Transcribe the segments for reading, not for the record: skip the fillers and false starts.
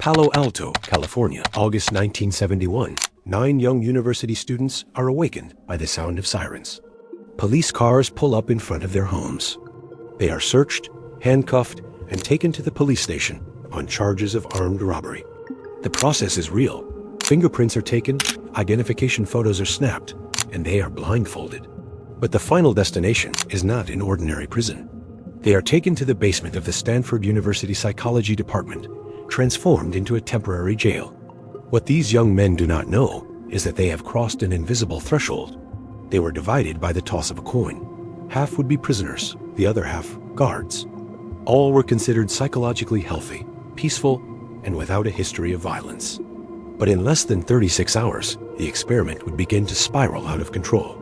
Palo Alto, California, August 1971. 9 young university students are awakened by the sound of sirens. Police cars pull up in front of their homes. They are searched, handcuffed, and taken to the police station on charges of armed robbery. The process is real. Fingerprints are taken, identification photos are snapped, and they are blindfolded. But the final destination is not an ordinary prison. They are taken to the basement of the Stanford University Psychology Department, transformed into a temporary jail. What these young men do not know is that they have crossed an invisible threshold. They were divided by the toss of a coin. Half would be prisoners, the other half guards. All were considered psychologically healthy, peaceful, and without a history of violence. But in less than 36 hours, the experiment would begin to spiral out of control.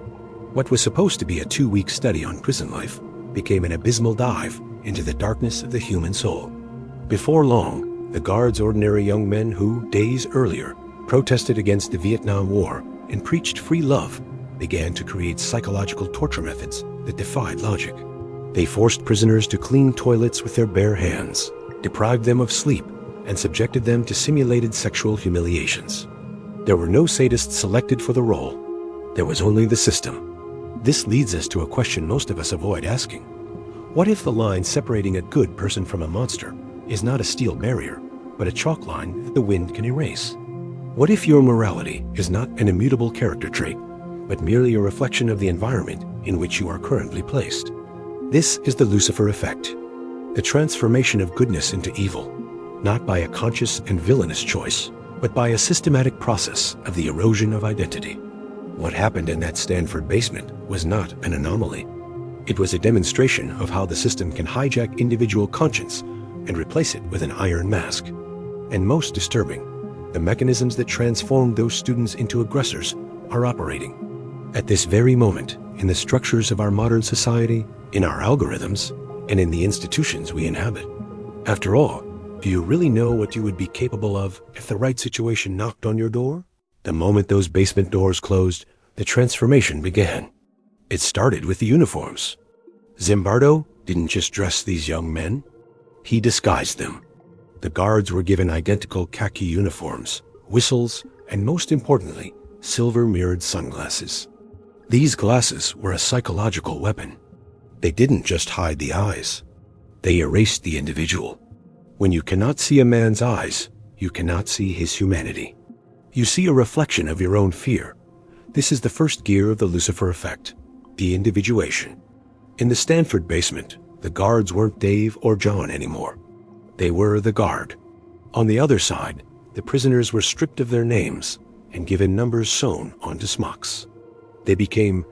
What was supposed to be a 2-week study on prison life became an abysmal dive into the darkness of the human soul. Before long, the guards, ordinary young men who, days earlier, protested against the Vietnam War and preached free love, began to create psychological torture methods that defied logic. They forced prisoners to clean toilets with their bare hands, deprived them of sleep, and subjected them to simulated sexual humiliations. There were no sadists selected for the role. There was only the system. This leads us to a question most of us avoid asking. What if the line separating a good person from a monster is not a steel barrier, but a chalk line that the wind can erase? What if your morality is not an immutable character trait, but merely a reflection of the environment in which you are currently placed? This is the Lucifer Effect, the transformation of goodness into evil, not by a conscious and villainous choice, but by a systematic process of the erosion of identity. What happened in that Stanford basement was not an anomaly. It was a demonstration of how the system can hijack individual conscience and replace it with an iron mask. And most disturbing, the mechanisms that transformed those students into aggressors are operating. At this very moment, in the structures of our modern society, in our algorithms, and in the institutions we inhabit. After all, do you really know what you would be capable of if the right situation knocked on your door? The moment those basement doors closed, the transformation began. It started with the uniforms. Zimbardo didn't just dress these young men. He disguised them. The guards were given identical khaki uniforms, whistles, and most importantly, silver-mirrored sunglasses. These glasses were a psychological weapon. They didn't just hide the eyes. They erased the individual. When you cannot see a man's eyes, you cannot see his humanity. You see a reflection of your own fear. This is the first gear of the Lucifer Effect, the individuation. In the Stanford basement, the guards weren't Dave or John anymore. They were the guard. On the other side, the prisoners were stripped of their names and given numbers sewn onto smocks. They became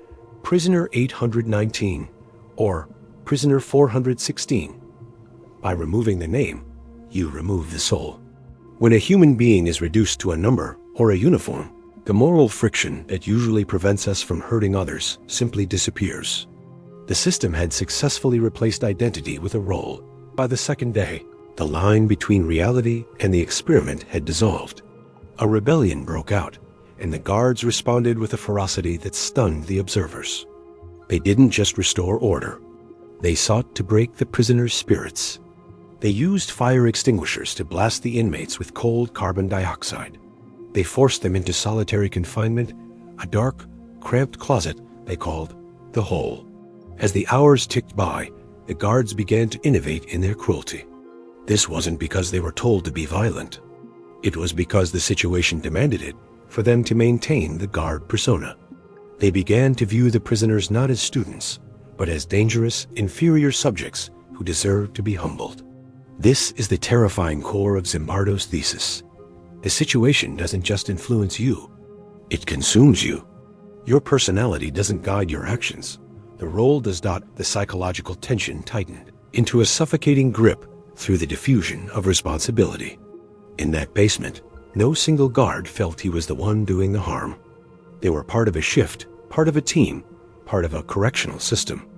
Prisoner 819 or Prisoner 416. By removing the name, you remove the soul. When a human being is reduced to a number or a uniform, the moral friction that usually prevents us from hurting others simply disappears. The system had successfully replaced identity with a role. By the second day, the line between reality and the experiment had dissolved. A rebellion broke out, and the guards responded with a ferocity that stunned the observers. They didn't just restore order. They sought to break the prisoners' spirits. They used fire extinguishers to blast the inmates with cold carbon dioxide. They forced them into solitary confinement, a dark, cramped closet they called the hole. As the hours ticked by, the guards began to innovate in their cruelty. This wasn't because they were told to be violent. It was because the situation demanded it for them to maintain the guard persona. They began to view the prisoners not as students, but as dangerous, inferior subjects who deserved to be humbled. This is the terrifying core of Zimbardo's thesis. The situation doesn't just influence you, it consumes you. Your personality doesn't guide your actions. The role does not. The psychological tension tightened into a suffocating grip through the diffusion of responsibility. In that basement, no single guard felt he was the one doing the harm. They were part of a shift, part of a team, part of a correctional system.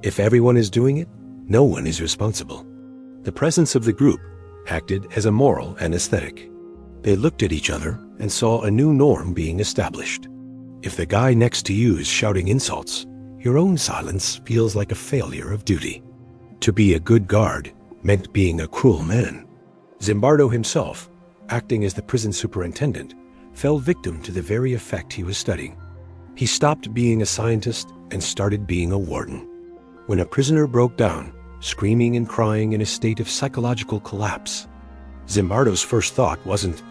If everyone is doing it, no one is responsible. The presence of the group acted as a moral anesthetic. They looked at each other and saw a new norm being established. If the guy next to you is shouting insults, your own silence feels like a failure of duty. To be a good guard meant being a cruel man. Zimbardo himself, acting as the prison superintendent, fell victim to the very effect he was studying. He stopped being a scientist and started being a warden. When a prisoner broke down, screaming and crying in a state of psychological collapse, Zimbardo's first thought wasn't,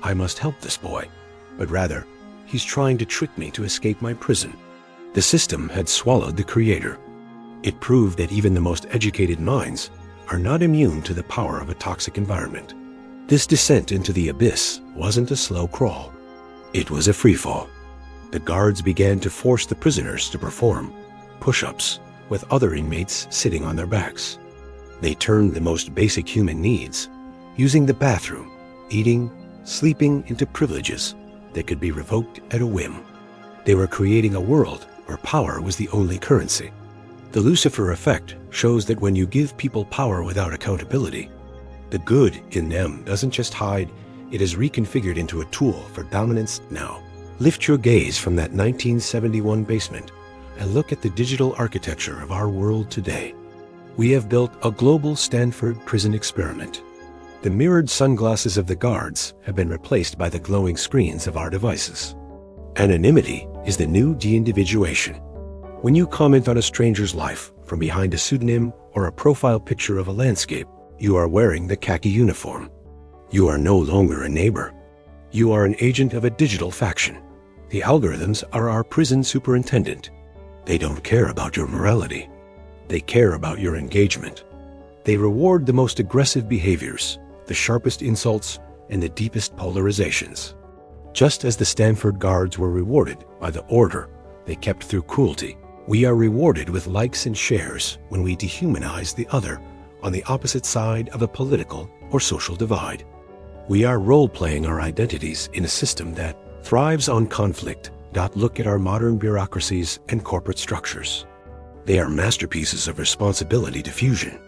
"I must help this boy," but rather, "He's trying to trick me to escape my prison." The system had swallowed the creator. It proved that even the most educated minds are not immune to the power of a toxic environment. This descent into the abyss wasn't a slow crawl. It was a freefall. The guards began to force the prisoners to perform push-ups with other inmates sitting on their backs. They turned the most basic human needs, using the bathroom, eating, sleeping, into privileges that could be revoked at a whim. They were creating a world where power was the only currency. The Lucifer Effect shows that when you give people power without accountability, the good in them doesn't just hide, it is reconfigured into a tool for dominance now. Lift your gaze from that 1971 basement and look at the digital architecture of our world today. We have built a global Stanford prison experiment. The mirrored sunglasses of the guards have been replaced by the glowing screens of our devices. Anonymity is the new de-individuation. When you comment on a stranger's life from behind a pseudonym or a profile picture of a landscape, you are wearing the khaki uniform. You are no longer a neighbor. You are an agent of a digital faction. The algorithms are our prison superintendent. They don't care about your morality. They care about your engagement. They reward the most aggressive behaviors, the sharpest insults, and the deepest polarizations. Just as the Stanford guards were rewarded by the order they kept through cruelty, we are rewarded with likes and shares when we dehumanize the other on the opposite side of a political or social divide. We are role-playing our identities in a system that thrives on conflict. Look at our modern bureaucracies and corporate structures. They are masterpieces of responsibility diffusion.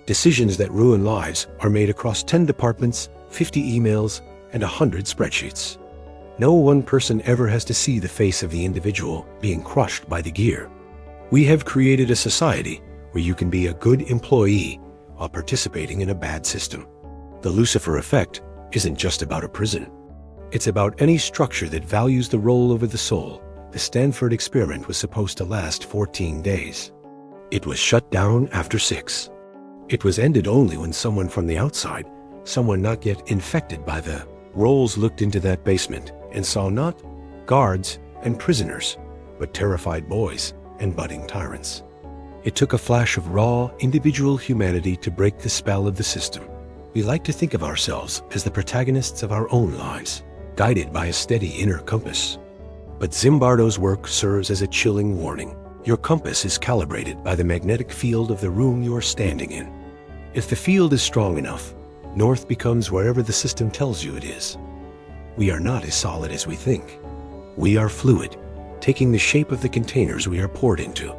Decisions that ruin lives are made across 10 departments, 50 emails, and 100 spreadsheets. No one person ever has to see the face of the individual being crushed by the gear. We have created a society where you can be a good employee while participating in a bad system. The Lucifer Effect isn't just about a prison. It's about any structure that values the role over the soul. The Stanford experiment was supposed to last 14 days. It was shut down after 6. It was ended only when someone from the outside, someone not yet infected by the roles, looked into that basement and saw not guards and prisoners, but terrified boys and budding tyrants. It took a flash of raw, individual humanity to break the spell of the system. We like to think of ourselves as the protagonists of our own lives, guided by a steady inner compass. But Zimbardo's work serves as a chilling warning. Your compass is calibrated by the magnetic field of the room you are standing in. If the field is strong enough, north becomes wherever the system tells you it is. We are not as solid as we think. We are fluid, taking the shape of the containers we are poured into.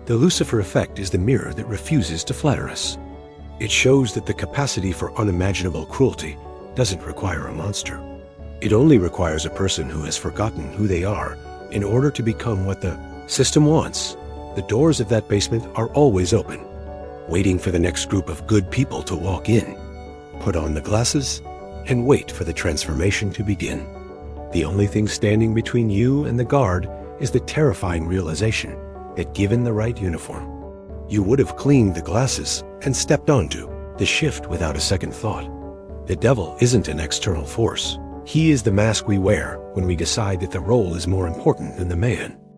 The Lucifer Effect is the mirror that refuses to flatter us. It shows that the capacity for unimaginable cruelty doesn't require a monster. It only requires a person who has forgotten who they are in order to become what the system wants. The doors of that basement are always open, waiting for the next group of good people to walk in, put on the glasses, and wait for the transformation to begin. The only thing standing between you and the guard is the terrifying realization that given the right uniform, you would have cleaned the glasses and stepped onto the shift without a second thought. The devil isn't an external force. He is the mask we wear when we decide that the role is more important than the man.